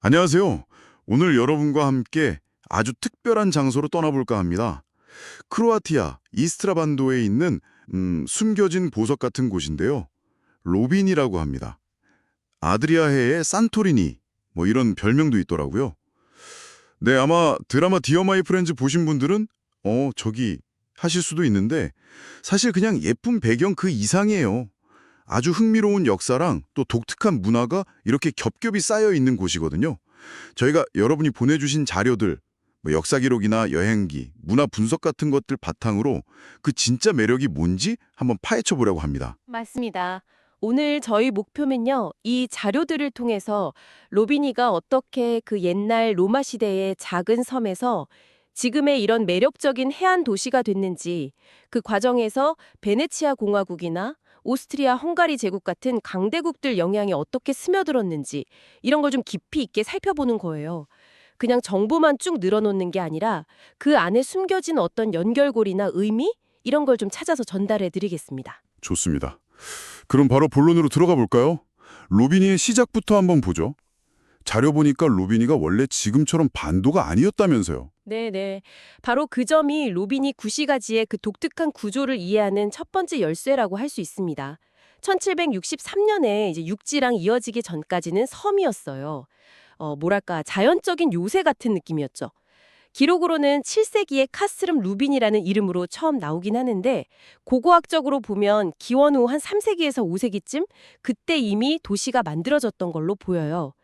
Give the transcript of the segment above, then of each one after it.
안녕하세요. 오늘 여러분과 함께 아주 특별한 장소로 떠나볼까 합니다. 크로아티아 이스트라 반도에 있는 숨겨진 보석 같은 곳인데요. 로빈이라고 합니다. 아드리아해의 산토리니 뭐 이런 별명도 있더라고요. 네, 아마 드라마 디어 마이 프렌즈 보신 분들은 저기 하실 수도 있는데 사실 그냥 예쁜 배경 그 이상이에요. 아주 흥미로운 역사랑 또 독특한 문화가 이렇게 겹겹이 쌓여 있는 곳이거든요. 저희가 여러분이 보내주신 자료들, 뭐 역사 기록이나 여행기, 문화 분석 같은 것들 바탕으로 그 진짜 매력이 뭔지 한번 파헤쳐 보려고 합니다. 맞습니다. 오늘 저희 목표는요, 이 자료들을 통해서 로비니가 어떻게 그 옛날 로마 시대의 작은 섬에서 지금의 이런 매력적인 해안 도시가 됐는지, 그 과정에서 베네치아 공화국이나 오스트리아 헝가리 제국 같은 강대국들 영향이 어떻게 스며들었는지, 이런 걸 좀 깊이 있게 살펴보는 거예요. 그냥 정보만 쭉 늘어놓는 게 아니라 그 안에 숨겨진 어떤 연결고리나 의미? 이런 걸 좀 찾아서 전달해 드리겠습니다. 좋습니다. 그럼 바로 본론으로 들어가 볼까요? 로비니의 시작부터 한번 보죠. 자료 보니까 로비니가 원래 지금처럼 반도가 아니었다면서요. 네네. 바로 그 점이 로비니 구시가지의 그 독특한 구조를 이해하는 첫 번째 열쇠라고 할 수 있습니다. 1763년에 이제 육지랑 이어지기 전까지는 섬이었어요. 뭐랄까, 자연적인 요새 같은 느낌이었죠. 기록으로는 7세기에 카스름 루빈이라는 이름으로 처음 나오긴 하는데, 고고학적으로 보면 기원 후 한 3세기에서 5세기쯤 그때 이미 도시가 만들어졌던 걸로 보여요.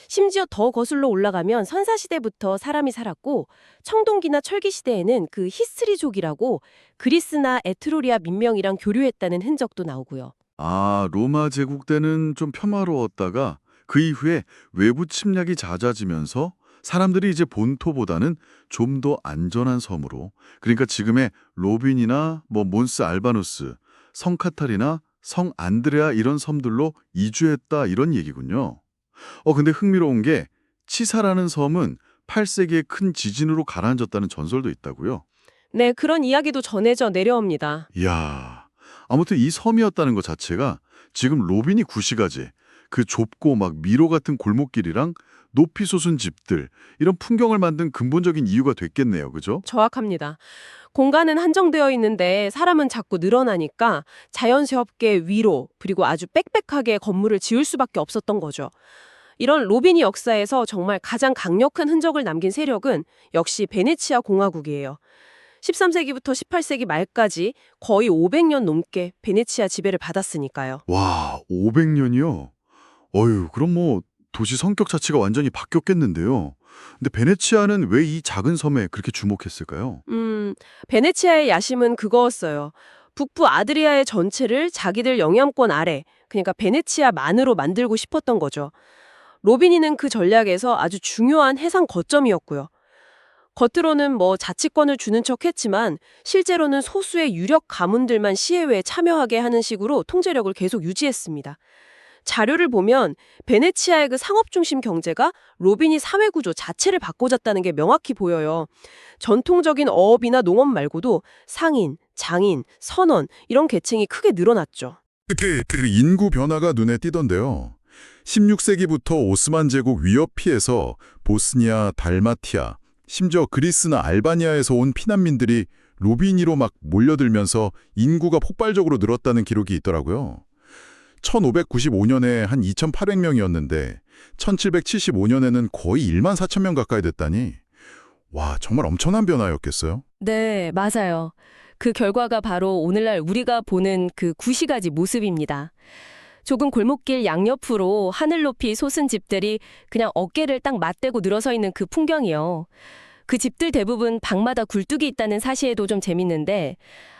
심지어 더 거슬러 올라가면 선사시대부터 사람이 살았고, 청동기나 철기시대에는 그 히스리족이라고 그리스나 에트로리아 민명이랑 교류했다는 흔적도 나오고요. 아, 로마 제국 때는 좀 평화로웠다가 그 이후에 외부 침략이 잦아지면서 사람들이 이제 본토보다는 좀 더 안전한 섬으로, 그러니까 지금의 로빈이나 뭐 몬스 알바누스, 성 카타리나 성 안드레아 이런 섬들로 이주했다 이런 얘기군요. 근데 흥미로운 게 치사라는 섬은 8세기에 큰 지진으로 가라앉았다는 전설도 있다고요. 네, 그런 이야기도 전해져 내려옵니다. 이야, 아무튼 이 섬이었다는 것 자체가 지금 로빈이 구시가지 그 좁고 막 미로 같은 골목길이랑 높이 솟은 집들 이런 풍경을 만든 근본적인 이유가 됐겠네요. 그죠? 정확합니다. 공간은 한정되어 있는데 사람은 자꾸 늘어나니까 자연스럽게 위로 그리고 아주 빽빽하게 건물을 지을 수밖에 없었던 거죠. 이런 로비니 역사에서 정말 가장 강력한 흔적을 남긴 세력은 역시 베네치아 공화국이에요. 13세기부터 18세기 말까지 거의 500년 넘게 베네치아 지배를 받았으니까요. 와, 500년이요? 어휴, 그럼 뭐 도시 성격 자체가 완전히 바뀌었겠는데요. 근데 베네치아는 왜 이 작은 섬에 그렇게 주목했을까요? 베네치아의 야심은 그거였어요. 북부 아드리아의 전체를 자기들 영향권 아래, 그러니까 베네치아만으로 만들고 싶었던 거죠. 로비니는 그 전략에서 아주 중요한 해상 거점이었고요. 겉으로는 뭐 자치권을 주는 척 했지만 실제로는 소수의 유력 가문들만 시해회에 참여하게 하는 식으로 통제력을 계속 유지했습니다. 자료를 보면 베네치아의 그 상업 중심 경제가 로비니 사회 구조 자체를 바꿔줬다는 게 명확히 보여요. 전통적인 어업이나 농업 말고도 상인, 장인, 선원 이런 계층이 크게 늘어났죠. 그 인구 변화가 눈에 띄던데요. 16세기부터 오스만 제국 위협 피해서 보스니아, 달마티아, 심지어 그리스나 알바니아에서 온 피난민들이 로비니로 막 몰려들면서 인구가 폭발적으로 늘었다는 기록이 있더라고요. 1595년에 한 2,800명이었는데 1775년에는 거의 1만 4천 명 가까이 됐다니 와, 정말 엄청난 변화였겠어요? 네, 맞아요. 그 결과가 바로 오늘날 우리가 보는 그 구시가지 모습입니다. 좁은 골목길 양옆으로 하늘 높이 솟은 집들이 그냥 어깨를 딱 맞대고 늘어서 있는 그 풍경이요. 그 집들 대부분 방마다 굴뚝이 있다는 사실도 좀 재밌는데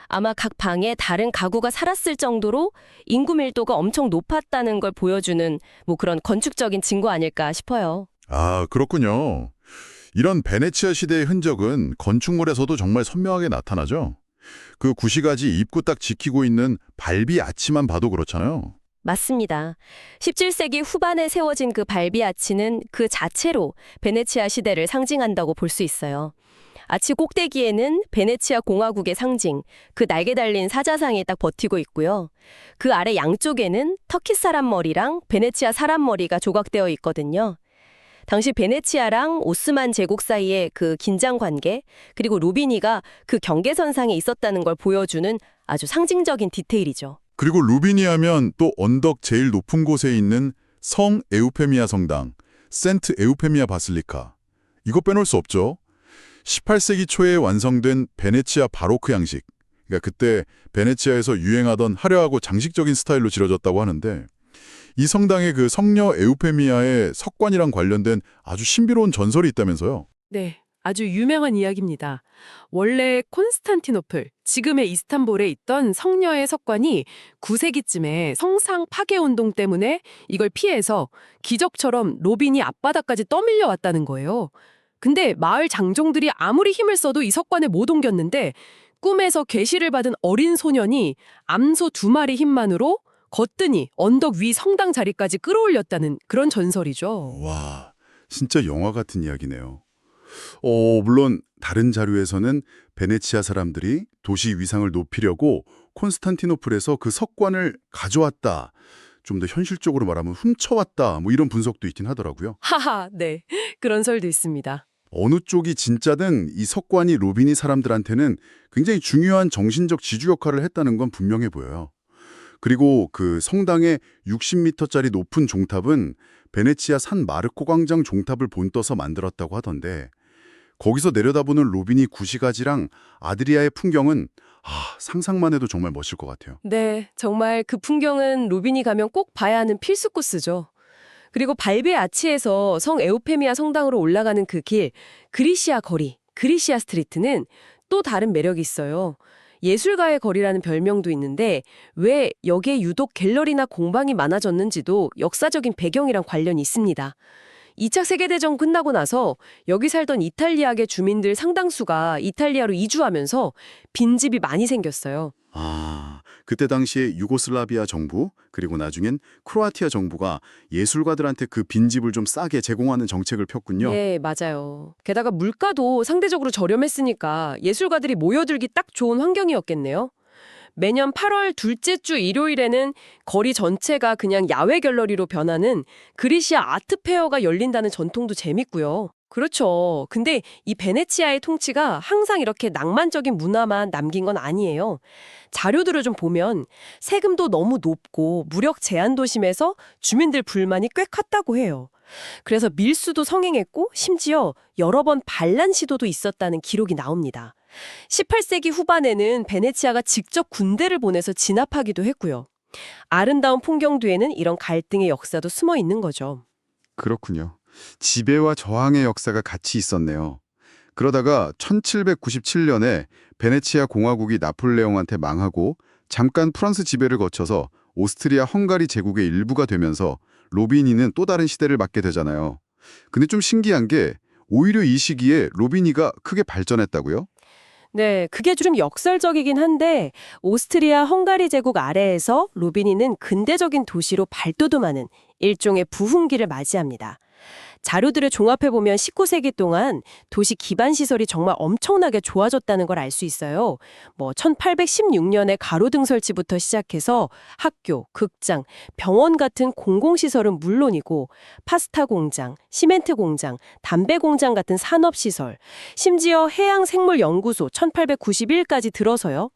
아마 각 방에 다른 가구가 살았을 정도로 인구 밀도가 엄청 높았다는 걸 보여주는 뭐 그런 건축적인 증거 아닐까 싶어요. 아, 그렇군요. 이런 베네치아 시대의 흔적은 건축물에서도 정말 선명하게 나타나죠. 그 구시가지 입구 딱 지키고 있는 발비 아치만 봐도 그렇잖아요. 맞습니다. 17세기 후반에 세워진 그 발비 아치는 그 자체로 베네치아 시대를 상징한다고 볼 수 있어요. 아치 꼭대기에는 베네치아 공화국의 상징, 그 날개 달린 사자상이 딱 버티고 있고요. 그 아래 양쪽에는 터키 사람 머리랑 베네치아 사람 머리가 조각되어 있거든요. 당시 베네치아랑 오스만 제국 사이의 그 긴장 관계, 그리고 로비니가 그 경계선상에 있었다는 걸 보여주는 아주 상징적인 디테일이죠. 그리고 루비니 하면 또 언덕 제일 높은 곳에 있는 성 에우페미아 성당, 센트 에우페미아 바실리카. 이거 빼놓을 수 없죠. 18세기 초에 완성된 베네치아 바로크 양식. 그러니까 그때 베네치아에서 유행하던 화려하고 장식적인 스타일로 지어졌다고 하는데 이 성당에 그 성녀 에우페미아의 석관이랑 관련된 아주 신비로운 전설이 있다면서요. 네, 아주 유명한 이야기입니다. 원래 콘스탄티노플, 지금의 이스탄불에 있던 성녀의 석관이 9세기쯤에 성상 파괴 운동 때문에 이걸 피해서 기적처럼 로빈이 앞바다까지 떠밀려 왔다는 거예요. 근데 마을 장종들이 아무리 힘을 써도 이 석관을 못 옮겼는데 꿈에서 계시를 받은 어린 소년이 암소 2마리 힘만으로 거뜬히 언덕 위 성당 자리까지 끌어올렸다는 그런 전설이죠. 와, 진짜 영화 같은 이야기네요. 물론 다른 자료에서는 베네치아 사람들이 도시 위상을 높이려고 콘스탄티노플에서 그 석관을 가져왔다. 좀 더 현실적으로 말하면 훔쳐왔다. 뭐 이런 분석도 있긴 하더라고요. 하하, 네. 그런 설도 있습니다. 어느 쪽이 진짜든 이 석관이 로비니 사람들한테는 굉장히 중요한 정신적 지주 역할을 했다는 건 분명해 보여요. 그리고 그 성당의 60m짜리 높은 종탑은 베네치아 산 마르코 광장 종탑을 본떠서 만들었다고 하던데 거기서 내려다보는 로비니 구시가지랑 아드리아의 풍경은 상상만 해도 정말 멋질 것 같아요. 네, 정말 그 풍경은 로빈이 가면 꼭 봐야 하는 필수 코스죠. 그리고 발베 아치에서 성 에우페미아 성당으로 올라가는 그 길, 그리시아 거리, 그리시아 스트리트는 또 다른 매력이 있어요. 예술가의 거리라는 별명도 있는데 왜 여기에 유독 갤러리나 공방이 많아졌는지도 역사적인 배경이랑 관련이 있습니다. 2차 세계대전 끝나고 나서 여기 살던 이탈리아계 주민들 상당수가 이탈리아로 이주하면서 빈집이 많이 생겼어요. 그때 당시에 유고슬라비아 정부 그리고 나중엔 크로아티아 정부가 예술가들한테 그 빈집을 좀 싸게 제공하는 정책을 폈군요. 네, 맞아요. 게다가 물가도 상대적으로 저렴했으니까 예술가들이 모여들기 딱 좋은 환경이었겠네요. 매년 8월 둘째 주 일요일에는 거리 전체가 그냥 야외 갤러리로 변하는 그리시아 아트페어가 열린다는 전통도 재밌고요. 그렇죠. 근데 이 베네치아의 통치가 항상 이렇게 낭만적인 문화만 남긴 건 아니에요. 자료들을 좀 보면 세금도 너무 높고 무력 제한도 심해서 주민들 불만이 꽤 컸다고 해요. 그래서 밀수도 성행했고 심지어 여러 번 반란 시도도 있었다는 기록이 나옵니다. 18세기 후반에는 베네치아가 직접 군대를 보내서 진압하기도 했고요. 아름다운 풍경 뒤에는 이런 갈등의 역사도 숨어 있는 거죠. 그렇군요. 지배와 저항의 역사가 같이 있었네요. 그러다가 1797년에 베네치아 공화국이 나폴레옹한테 망하고 잠깐 프랑스 지배를 거쳐서 오스트리아 헝가리 제국의 일부가 되면서 로비니는 또 다른 시대를 맞게 되잖아요. 근데 좀 신기한 게 오히려 이 시기에 로비니가 크게 발전했다고요? 네, 그게 좀 역설적이긴 한데 오스트리아 헝가리 제국 아래에서 로비니는 근대적인 도시로 발돋움하는 일종의 부흥기를 맞이합니다. 자료들을 종합해보면 19세기 동안 도시 기반 시설이 정말 엄청나게 좋아졌다는 걸 알 수 있어요. 1816년에 가로등 설치부터 시작해서 학교, 극장, 병원 같은 공공시설은 물론이고 파스타 공장, 시멘트 공장, 담배 공장 같은 산업시설, 심지어 해양생물연구소 1891까지 들어서요.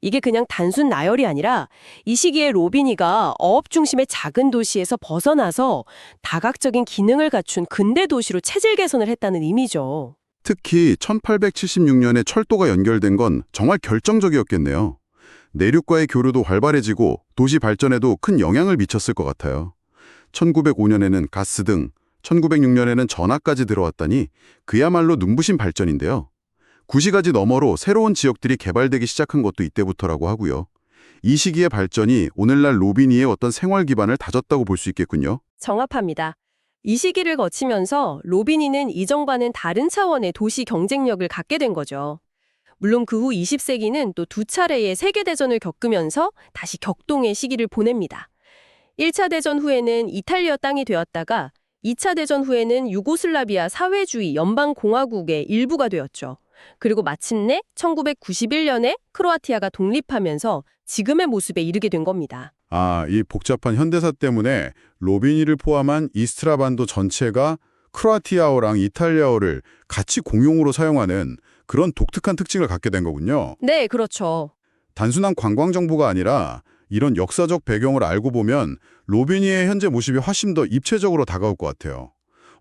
이게 그냥 단순 나열이 아니라 이 시기에 로비니가 어업 중심의 작은 도시에서 벗어나서 다각적인 기능을 갖춘 근대 도시로 체질 개선을 했다는 의미죠. 특히 1876년에 철도가 연결된 건 정말 결정적이었겠네요. 내륙과의 교류도 활발해지고 도시 발전에도 큰 영향을 미쳤을 것 같아요. 1905년에는 가스 등, 1906년에는 전화까지 들어왔다니 그야말로 눈부신 발전인데요. 구시가지 너머로 새로운 지역들이 개발되기 시작한 것도 이때부터라고 하고요. 이 시기의 발전이 오늘날 로비니의 어떤 생활 기반을 다졌다고 볼 수 있겠군요. 정합합니다. 이 시기를 거치면서 로비니는 이전과는 다른 차원의 도시 경쟁력을 갖게 된 거죠. 물론 그 후 20세기는 또 두 차례의 세계대전을 겪으면서 다시 격동의 시기를 보냅니다. 1차 대전 후에는 이탈리아 땅이 되었다가 2차 대전 후에는 유고슬라비아 사회주의 연방공화국의 일부가 되었죠. 그리고 마침내 1991년에 크로아티아가 독립하면서 지금의 모습에 이르게 된 겁니다. 이 복잡한 현대사 때문에 로비니를 포함한 이스트라반도 전체가 크로아티아어랑 이탈리아어를 같이 공용으로 사용하는 그런 독특한 특징을 갖게 된 거군요. 네, 그렇죠. 단순한 관광 정보가 아니라 이런 역사적 배경을 알고 보면 로비니의 현재 모습이 훨씬 더 입체적으로 다가올 것 같아요.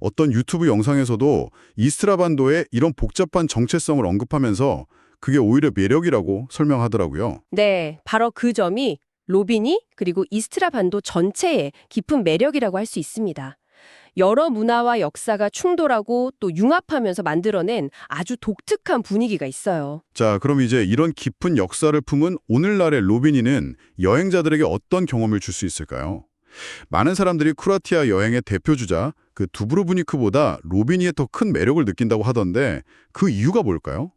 어떤 유튜브 영상에서도 이스트라반도의 이런 복잡한 정체성을 언급하면서 그게 오히려 매력이라고 설명하더라고요. 네, 바로 그 점이 로비니 그리고 이스트라반도 전체의 깊은 매력이라고 할 수 있습니다. 여러 문화와 역사가 충돌하고 또 융합하면서 만들어낸 아주 독특한 분위기가 있어요. 자, 그럼 이제 이런 깊은 역사를 품은 오늘날의 로비니는 여행자들에게 어떤 경험을 줄 수 있을까요? 많은 사람들이 크로아티아 여행의 대표주자 그 두브로브니크보다 로비니에 더 큰 매력을 느낀다고 하던데 그 이유가 뭘까요?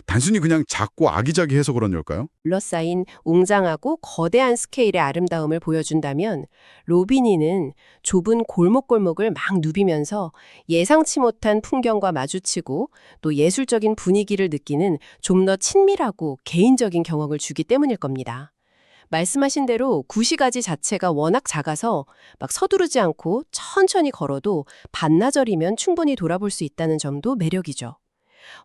단순히 그냥 작고 아기자기해서 그런 걸까요? 둘러싸인 웅장하고 거대한 스케일의 아름다움을 보여준다면 로비니는 좁은 골목골목을 막 누비면서 예상치 못한 풍경과 마주치고 또 예술적인 분위기를 느끼는 좀 더 친밀하고 개인적인 경험을 주기 때문일 겁니다. 말씀하신 대로 구시가지 자체가 워낙 작아서 막 서두르지 않고 천천히 걸어도 반나절이면 충분히 돌아볼 수 있다는 점도 매력이죠.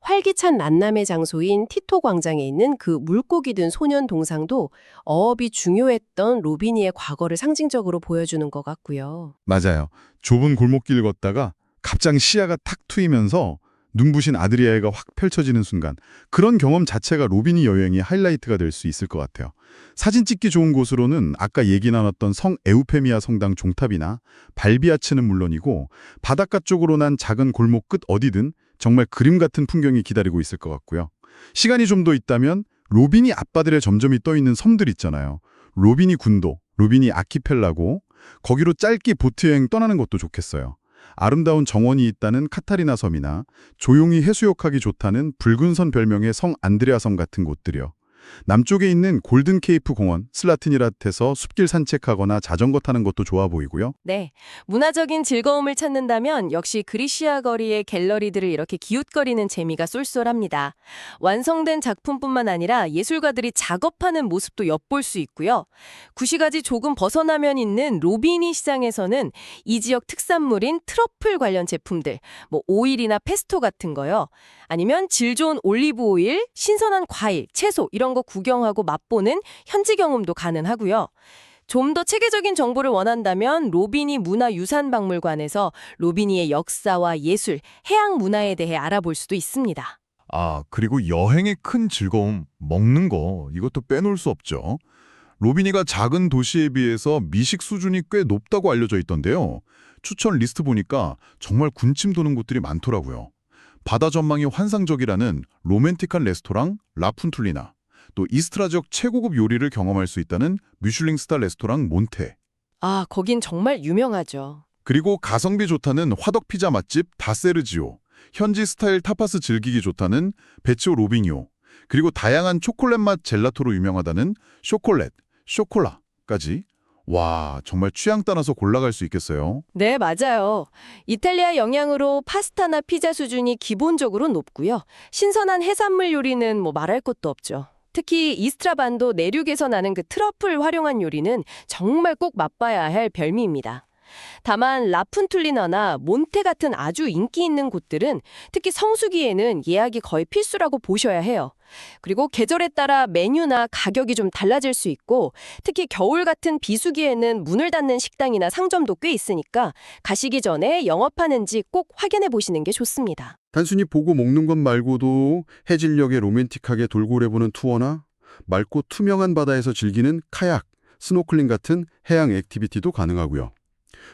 활기찬 만남의 장소인 티토 광장에 있는 그 물고기 든 소년 동상도 어업이 중요했던 로비니의 과거를 상징적으로 보여주는 것 같고요. 맞아요. 좁은 골목길 걷다가 갑자기 시야가 탁 트이면서 눈부신 아드리아해가 확 펼쳐지는 순간 그런 경험 자체가 로비니 여행의 하이라이트가 될 수 있을 것 같아요. 사진 찍기 좋은 곳으로는 아까 얘기 나눴던 성 에우페미아 성당 종탑이나 발비아츠는 물론이고 바닷가 쪽으로 난 작은 골목 끝 어디든 정말 그림 같은 풍경이 기다리고 있을 것 같고요. 시간이 좀 더 있다면 로비니 앞바다에 점점이 떠있는 섬들 있잖아요. 로비니 군도, 로비니 아키펠라고 거기로 짧게 보트 여행 떠나는 것도 좋겠어요. 아름다운 정원이 있다는 카타리나 섬이나 조용히 해수욕하기 좋다는 붉은 선 별명의 성 안드레아 섬 같은 곳들이요. 남쪽에 있는 골든 케이프 공원, 슬라티니랏에서 숲길 산책하거나 자전거 타는 것도 좋아 보이고요. 네, 문화적인 즐거움을 찾는다면 역시 그리시아 거리의 갤러리들을 이렇게 기웃거리는 재미가 쏠쏠합니다. 완성된 작품뿐만 아니라 예술가들이 작업하는 모습도 엿볼 수 있고요. 구시가지 조금 벗어나면 있는 로비니 시장에서는 이 지역 특산물인 트러플 관련 제품들, 뭐 오일이나 페스토 같은 거요. 아니면 질 좋은 올리브 오일, 신선한 과일, 채소 이런 거 구경하고 맛보는 현지 경험도 가능하고요. 좀 더 체계적인 정보를 원한다면 로비니 문화유산박물관에서 로비니의 역사와 예술, 해양 문화에 대해 알아볼 수도 있습니다. 아, 그리고 여행의 큰 즐거움, 먹는 거 이것도 빼놓을 수 없죠. 로비니가 작은 도시에 비해서 미식 수준이 꽤 높다고 알려져 있던데요. 추천 리스트 보니까 정말 군침 도는 곳들이 많더라고요. 바다 전망이 환상적이라는 로맨틱한 레스토랑 라푼툴리나, 또 이스트라 지역 최고급 요리를 경험할 수 있다는 미슐랭 스타 레스토랑 몬테, 아, 거긴 정말 유명하죠. 그리고 가성비 좋다는 화덕 피자 맛집 다세르지오, 현지 스타일 타파스 즐기기 좋다는 베치오 로비니오, 그리고 다양한 초콜릿 맛 젤라토로 유명하다는 쇼콜렛, 쇼콜라까지. 와, 정말 취향 따라서 골라갈 수 있겠어요. 네, 맞아요. 이탈리아 영향으로 파스타나 피자 수준이 기본적으로 높고요. 신선한 해산물 요리는 뭐 말할 것도 없죠. 특히 이스트라반도 내륙에서 나는 그 트러플 활용한 요리는 정말 꼭 맛봐야 할 별미입니다. 다만 라푼툴리나나 몬테 같은 아주 인기 있는 곳들은 특히 성수기에는 예약이 거의 필수라고 보셔야 해요. 그리고 계절에 따라 메뉴나 가격이 좀 달라질 수 있고 특히 겨울 같은 비수기에는 문을 닫는 식당이나 상점도 꽤 있으니까 가시기 전에 영업하는지 꼭 확인해 보시는 게 좋습니다. 단순히 보고 먹는 것 말고도 해질녘에 로맨틱하게 돌고래보는 투어나 맑고 투명한 바다에서 즐기는 카약, 스노클링 같은 해양 액티비티도 가능하고요.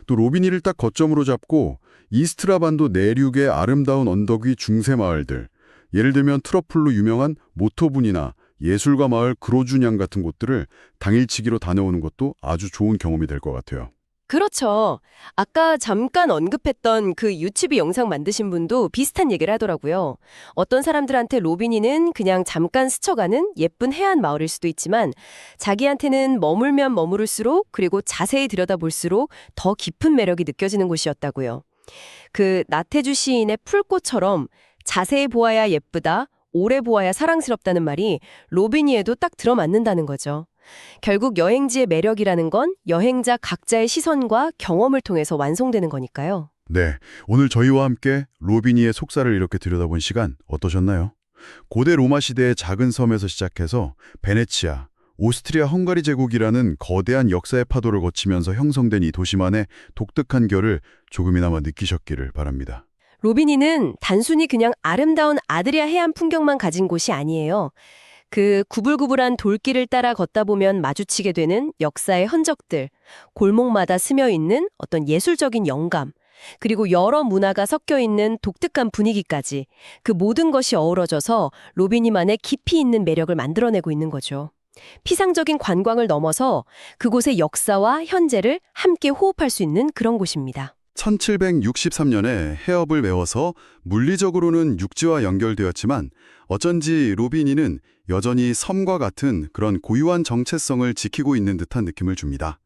또 로비니를 딱 거점으로 잡고 이스트라반도 내륙의 아름다운 언덕 위 중세 마을들, 예를 들면 트러플로 유명한 모토분이나 예술가 마을 그로주냥 같은 곳들을 당일치기로 다녀오는 것도 아주 좋은 경험이 될 것 같아요. 그렇죠. 아까 잠깐 언급했던 그 유치비 영상 만드신 분도 비슷한 얘기를 하더라고요. 어떤 사람들한테 로비니는 그냥 잠깐 스쳐가는 예쁜 해안 마을일 수도 있지만 자기한테는 머물면 머무를수록 그리고 자세히 들여다볼수록 더 깊은 매력이 느껴지는 곳이었다고요. 그 나태주 시인의 풀꽃처럼 자세히 보아야 예쁘다, 오래 보아야 사랑스럽다는 말이 로비니에도 딱 들어맞는다는 거죠. 결국 여행지의 매력이라는 건 여행자 각자의 시선과 경험을 통해서 완성되는 거니까요. 네, 오늘 저희와 함께 로비니의 속사를 이렇게 들여다본 시간 어떠셨나요? 고대 로마 시대의 작은 섬에서 시작해서 베네치아, 오스트리아 헝가리 제국이라는 거대한 역사의 파도를 거치면서 형성된 이 도시만의 독특한 결을 조금이나마 느끼셨기를 바랍니다. 로비니는 단순히 그냥 아름다운 아드리아 해안 풍경만 가진 곳이 아니에요. 그 구불구불한 돌길을 따라 걷다 보면 마주치게 되는 역사의 흔적들, 골목마다 스며 있는 어떤 예술적인 영감, 그리고 여러 문화가 섞여 있는 독특한 분위기까지 그 모든 것이 어우러져서 로비니만의 깊이 있는 매력을 만들어내고 있는 거죠. 피상적인 관광을 넘어서 그곳의 역사와 현재를 함께 호흡할 수 있는 그런 곳입니다. 1763년에 해협을 메워서 물리적으로는 육지와 연결되었지만 어쩐지 로비니는 여전히 섬과 같은 그런 고유한 정체성을 지키고 있는 듯한 느낌을 줍니다.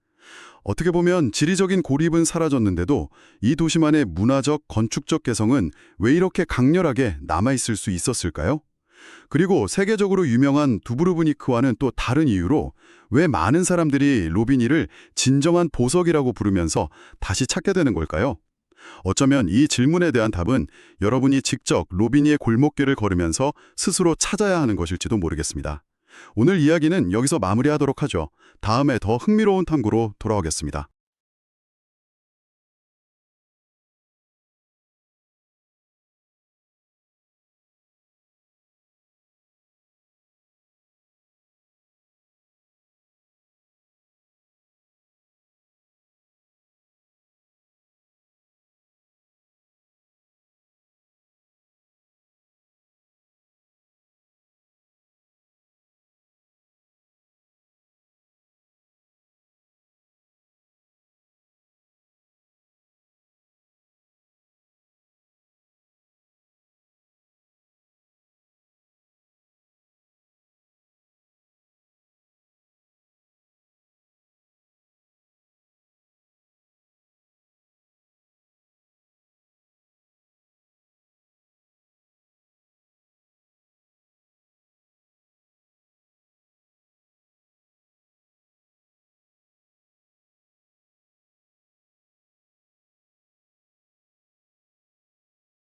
어떻게 보면 지리적인 고립은 사라졌는데도 이 도시만의 문화적, 건축적 개성은 왜 이렇게 강렬하게 남아있을 수 있었을까요? 그리고 세계적으로 유명한 두브르브니크와는 또 다른 이유로 왜 많은 사람들이 로비니를 진정한 보석이라고 부르면서 다시 찾게 되는 걸까요? 어쩌면 이 질문에 대한 답은 여러분이 직접 로비니의 골목길을 걸으면서 스스로 찾아야 하는 것일지도 모르겠습니다. 오늘 이야기는 여기서 마무리하도록 하죠. 다음에 더 흥미로운 탐구로 돌아오겠습니다.